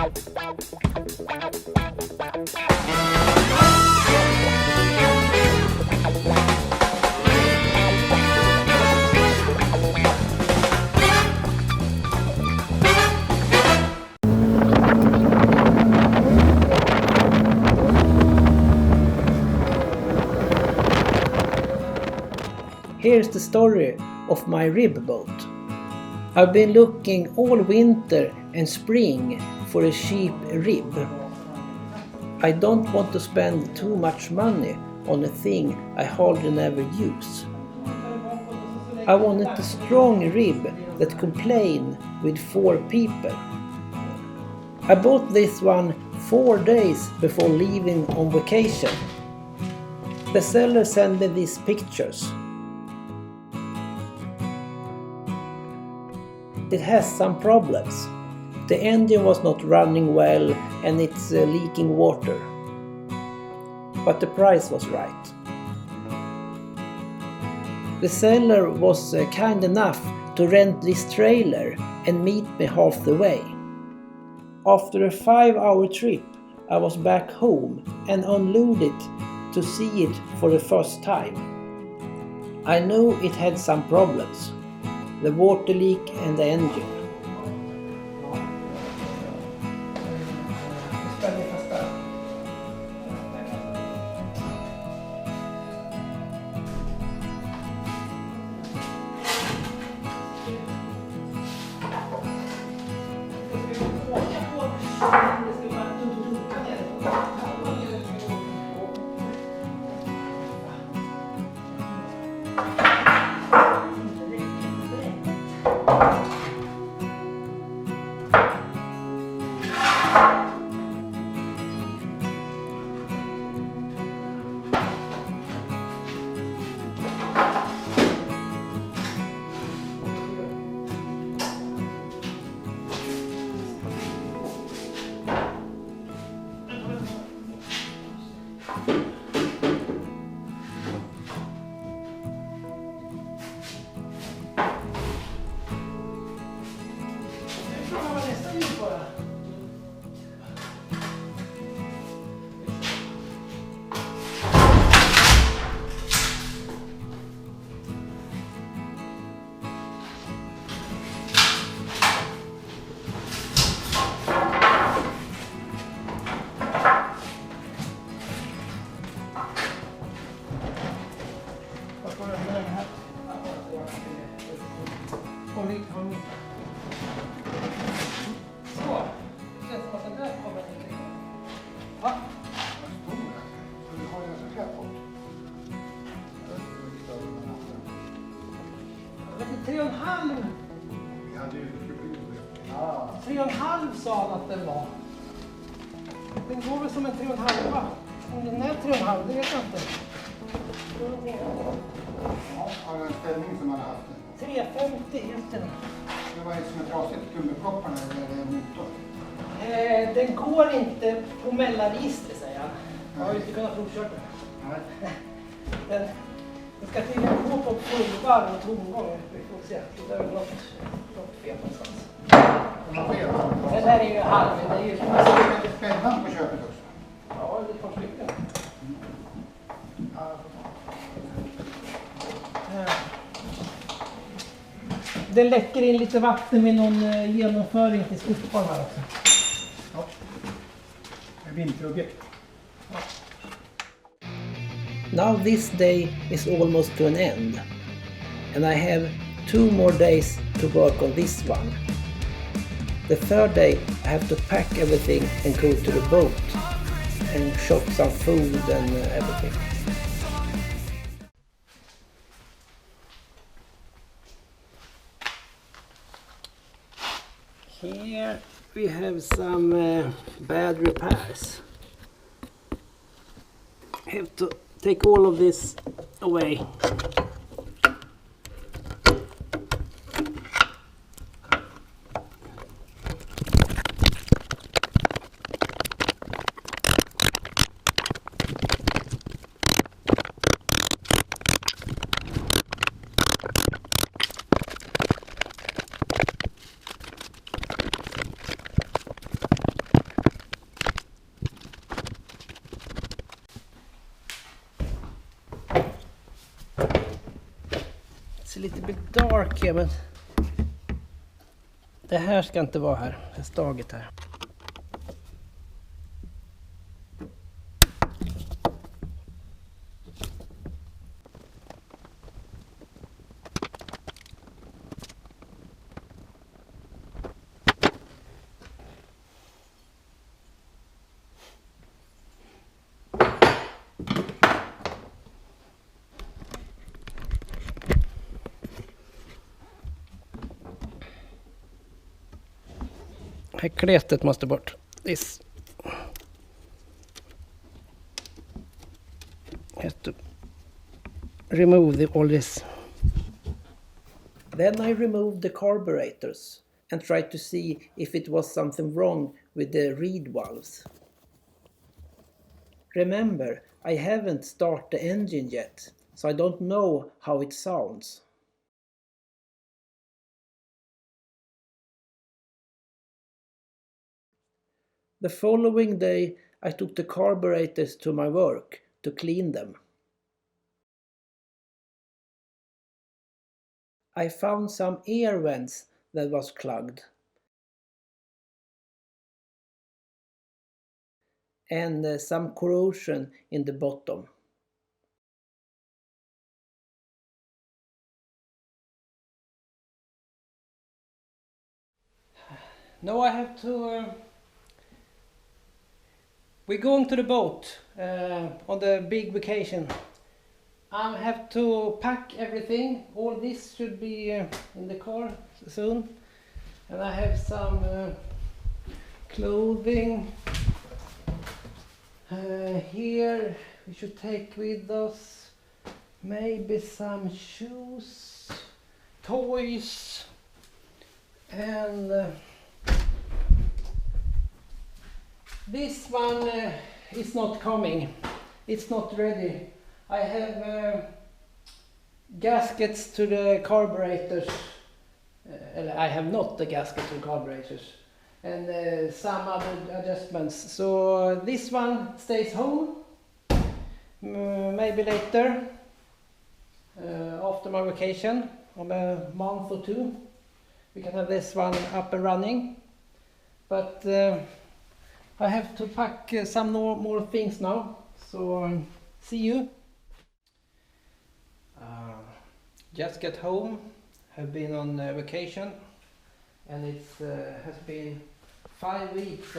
Here's the story of my rib boat. I've been looking all winter and spring for a cheap rib. I don't want to spend too much money on a thing I hardly never use. I wanted a strong rib that could play with 4 people. I bought this one 4 days before leaving on vacation. The seller sent me these pictures. It has some problems. The engine was not running well and it's leaking water. But the price was right. The seller was kind enough to rent this trailer and meet me half the way. After a 5-hour trip, I was back home and unloaded to see it for the first time. I knew it had some problems. The water leak and the engine. Tre och en halv sa han att den var. Den går väl som en 3,5. Om den är 3,5, det vet jag inte. Ja, har den ställning som man har haft den? 350 heter den. Det var ju som ett trasigt gummipropparna eller är det motor? Den går inte på mellanregister, säger han. Jag har ju inte kunnat provköra den. Nej. Den ska tydligen gå på fullvarv och tomgång. Vi får se. Det är något fel någonstans. Den här är ju halv. Det är ju lite spännande på köpet också. Ja, det är ett par stycken. Det läcker in lite vatten med någon genomföring till skottform här också. Ja. En vinterobjekt. Ja. Now this day is almost to an end. And I have 2 more days to work on this one. The third day I have to pack everything and go to the boat and shop some food and everything. Here we have some bad repairs. I have to take all of this away. mark här, men det här ska inte vara här, det staget här. Här kletet måste bort. This. Have to remove all this. Then I removed the carburetors and tried to see if it was something wrong with the reed valves. Remember, I haven't started the engine yet, so I don't know how it sounds. The following day, I took the carburetors to my work to clean them. I found some air vents that was clogged. And some corrosion in the bottom. Now I have to... we're going to the boat on the big vacation. I have to pack everything. All this should be in the car soon. And I have some clothing. Here we should take with us maybe some shoes, toys, and this one is not coming. It's not ready. I have gaskets to the carburetors. I have not the gasket to the carburetors. And some other adjustments. So this one stays home. Maybe later. After my vacation. Om a month or two. We can have this one up and running. But I have to pack some more things now. So see you. Just get home. Have been on vacation. And it has been 5 weeks,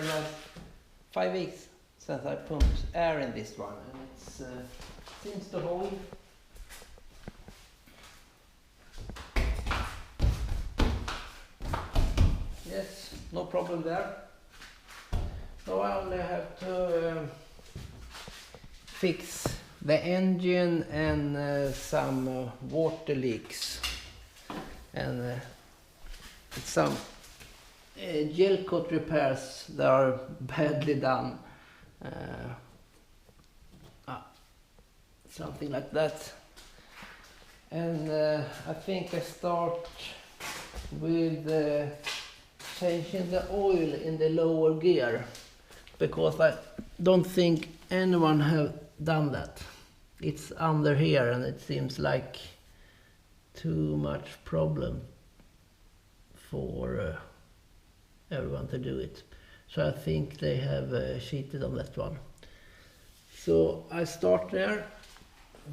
5 weeks since I pumped air in this one, and it seems to hold. Yes, no problem there. So I only have to fix the engine and some water leaks, and some gel coat repairs that are badly done. Something like that. And I think I start with changing the oil in the lower gear, because I don't think anyone have done that. It's under here and it seems like too much problem for everyone to do it. So I think they have cheated on that one. So I start there,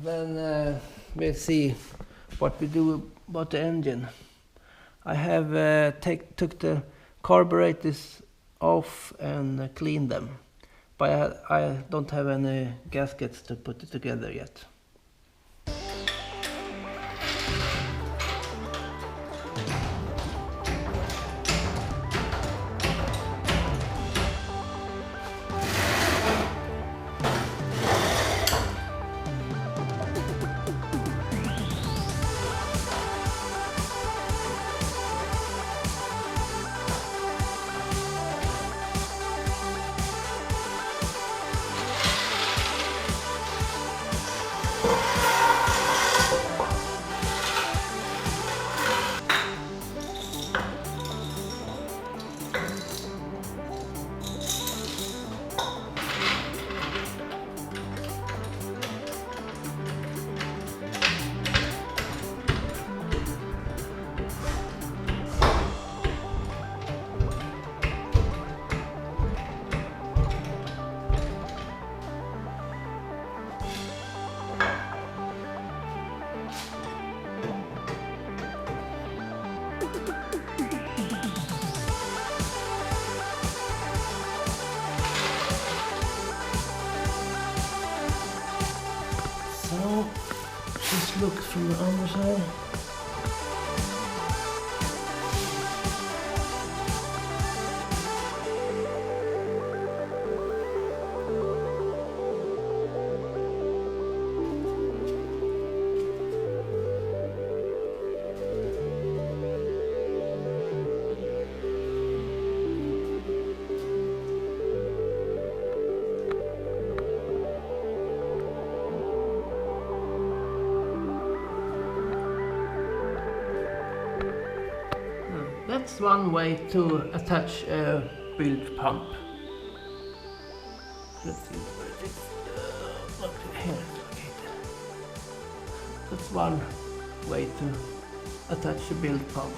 then we'll see what we do about the engine. I have took the carburetors off and cleaned them, but I don't have any gaskets to put it together yet. looks from the underside. That's one way to attach a bilge pump. Let's see where it is. Okay, here it's located. That's one way to attach a bilge pump.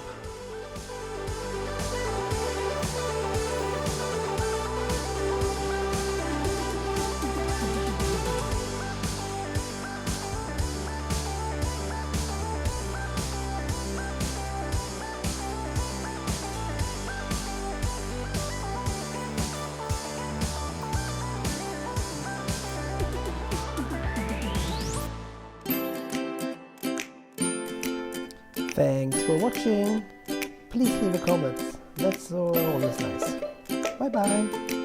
Thanks for watching. Please leave a comment. That's always nice. Bye bye.